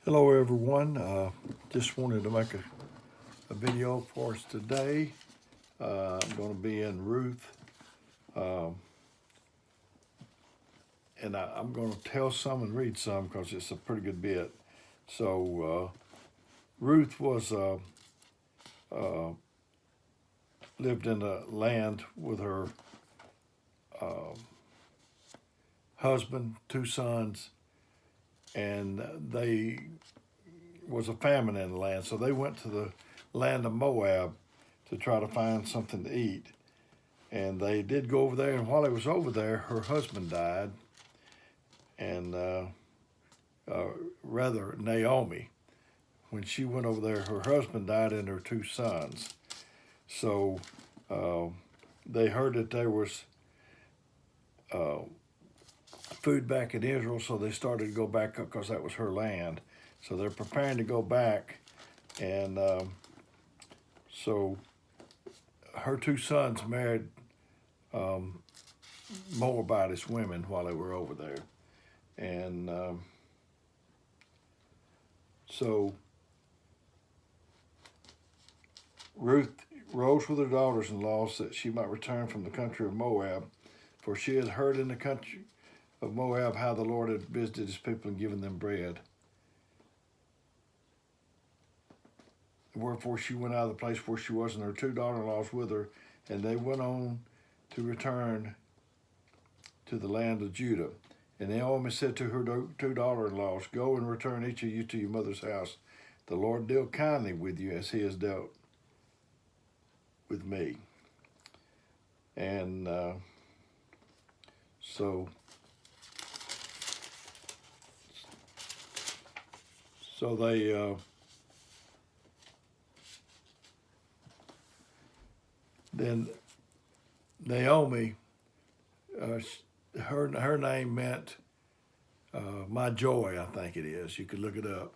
Hello everyone, just wanted to make a video for us today. I'm going to be in Ruth, and I'm going to tell some and read some because it's a pretty good bit. So Ruth was lived in a land with her husband, two sons, and they was a famine in the land, so they went to the land of Moab to try to find something to eat. And they did go over there, and while they was over there, her husband died, and rather Naomi. When she went over there, her husband died and her two sons. So they heard that there was food back in Israel, so they started to go back up because that was her land. So they're preparing to go back, and so her two sons married Moabite women while they were over there. And so Ruth rose with her daughters-in-law that she might return from the country of Moab, for she had heard in the country of Moab how the Lord had visited his people and given them bread. Wherefore she went out of the place where she was, and her two daughter-in-laws with her, and they went on to return to the land of Judah. And Naomi said to her two daughter-in-laws, "Go and return each of you to your mother's house. The Lord deal kindly with you as he has dealt with me." And so they then Naomi, her name meant my joy, I think it is. You could look it up.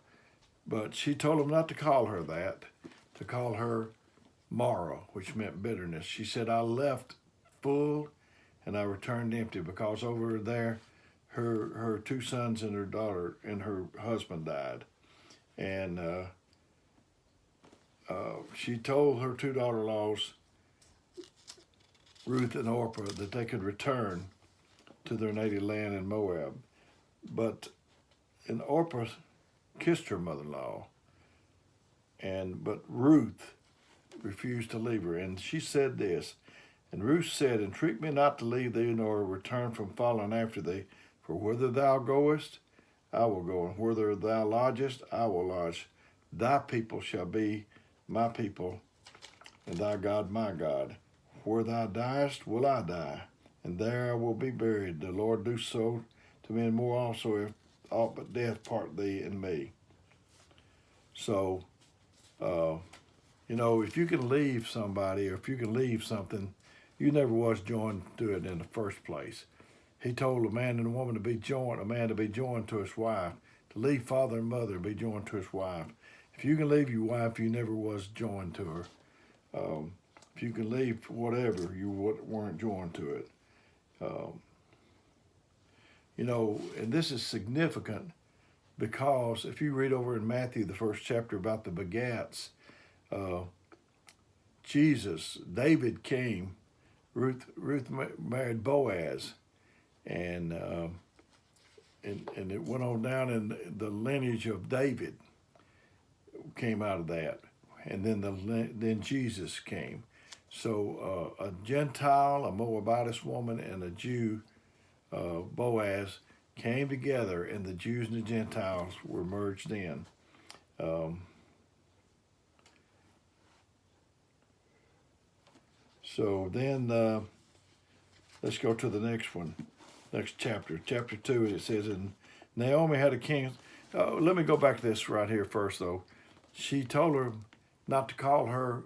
But she told them not to call her that, to call her Mara, which meant bitterness. She said, "I left full and I returned empty," because over there her two sons and her daughter and her husband died. And she told her two daughter-in-laws, Ruth and Orpah, that they could return to their native land in Moab. But Orpah kissed her mother-in-law, but Ruth refused to leave her. And she said this, "And Ruth said, Entreat me not to leave thee, nor return from following after thee. For whither thou goest, I will go, and whither thou lodgest, I will lodge. Thy people shall be my people, and thy God my God. Where thou diest, will I die, and there I will be buried. The Lord do so to me, and more also, if aught but death part thee and me." So, if you can leave somebody, or if you can leave something, you never was joined to it in the first place. He told a man and a woman to be joined, a man to be joined to his wife, to leave father and mother and be joined to his wife. If you can leave your wife, you never was joined to her. If you can leave whatever, you weren't joined to it. And this is significant because if you read over in Matthew, the first chapter about the begats, David came, Ruth married Boaz, and it went on down, in the lineage of David came out of that, and then Jesus came. So a Gentile, a Moabite woman, and a Jew, Boaz, came together, and the Jews and the Gentiles were merged in. So then let's go to the next one, next chapter, chapter 2. It says, "And Naomi had a king." Let me go back to this right here first, though. She told her not to call her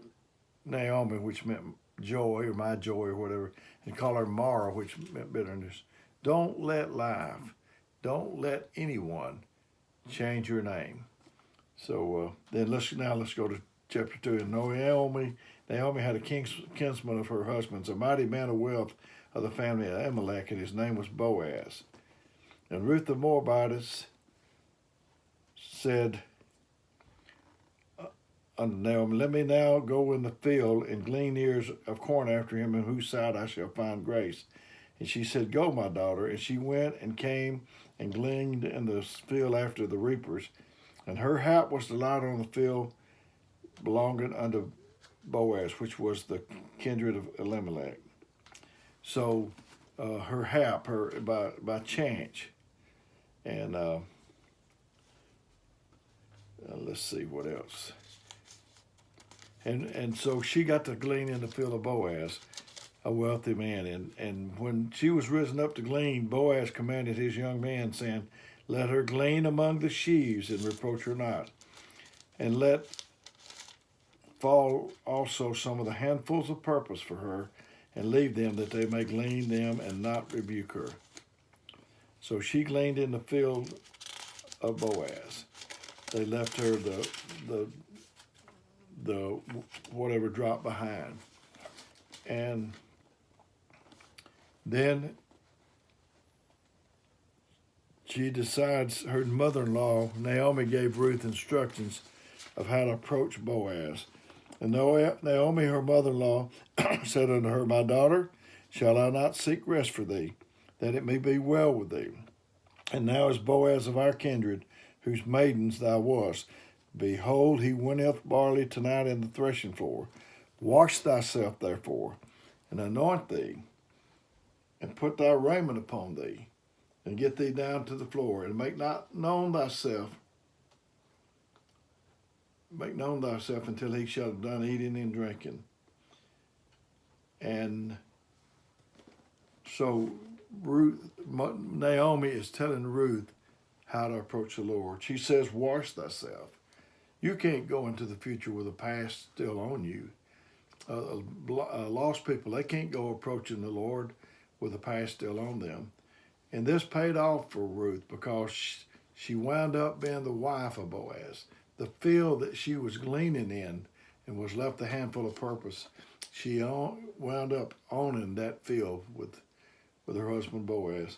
Naomi, which meant joy, or my joy, or whatever, and call her Mara, which meant bitterness. Don't let anyone change your name. So then let's go to chapter 2. And Naomi had a kinsman of her husband's, a mighty man of wealth of the family of Amalek, and his name was Boaz. And Ruth the Moabitess said unto Naomi, let me now go in the field and glean ears of corn after him, on whose side I shall find grace. And she said, go, my daughter. And she went and came and gleaned in the field after the reapers. And her hap was the lot on the field belonging unto Boaz, which was the kindred of Elimelech. So her hap, her by chance. And let's see what else. And so she got to glean in the field of Boaz, a wealthy man. And when she was risen up to glean, Boaz commanded his young man, saying, let her glean among the sheaves, and reproach her not. And let fall also some of the handfuls of purpose for her, and leave them, that they may glean them and not rebuke her. So she gleaned in the field of Boaz. They left her the whatever dropped behind. And then she decides, her mother-in-law, Naomi, gave Ruth instructions of how to approach Boaz. And Naomi, her mother-in-law, said unto her, my daughter, shall I not seek rest for thee, that it may be well with thee? And now is Boaz of our kindred, whose maidens thou wast. Behold, he winneth barley tonight in the threshing floor. Wash thyself, therefore, and anoint thee, and put thy raiment upon thee, and get thee down to the floor, and make known thyself until he shall have done eating and drinking. And so Naomi is telling Ruth how to approach the Lord. She says, wash thyself. You can't go into the future with the past still on you. Lost people, they can't go approaching the Lord with the past still on them. And this paid off for Ruth, because she wound up being the wife of Boaz. The field that she was gleaning in and was left a handful of purpose, she wound up owning that field with her husband Boaz.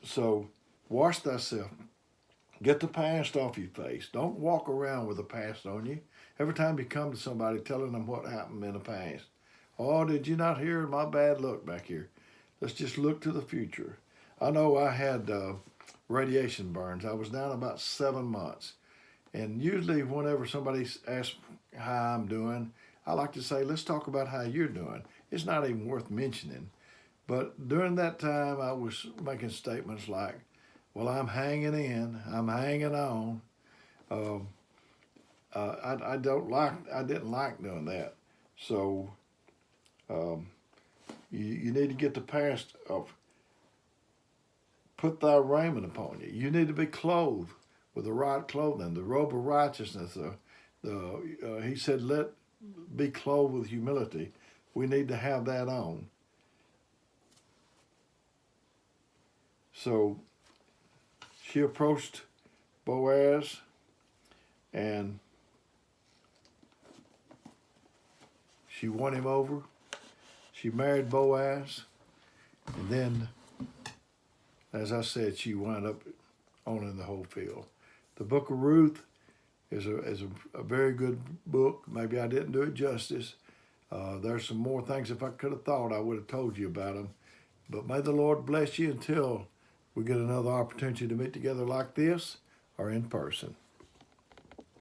So wash thyself. Get the past off your face. Don't walk around with the past on you. Every time you come to somebody telling them what happened in the past. Oh, did you not hear my bad luck back here? Let's just look to the future. I know I had radiation burns. I was down about 7 months. And usually whenever somebody asks how I'm doing, I like to say, let's talk about how you're doing. It's not even worth mentioning. But during that time, I was making statements like, well, I'm hanging in, I'm hanging on. I didn't like doing that. So you need to get the past of, put thy raiment upon you. You need to be clothed with the right clothing, the robe of righteousness. He said, be clothed with humility. We need to have that on. So she approached Boaz, and she won him over. She married Boaz, and then, as I said, she wound up owning the whole field. The book of Ruth is a very good book. Maybe I didn't do it justice. There's some more things, if I could have thought, I would have told you about them. But may the Lord bless you until we get another opportunity to meet together like this or in person.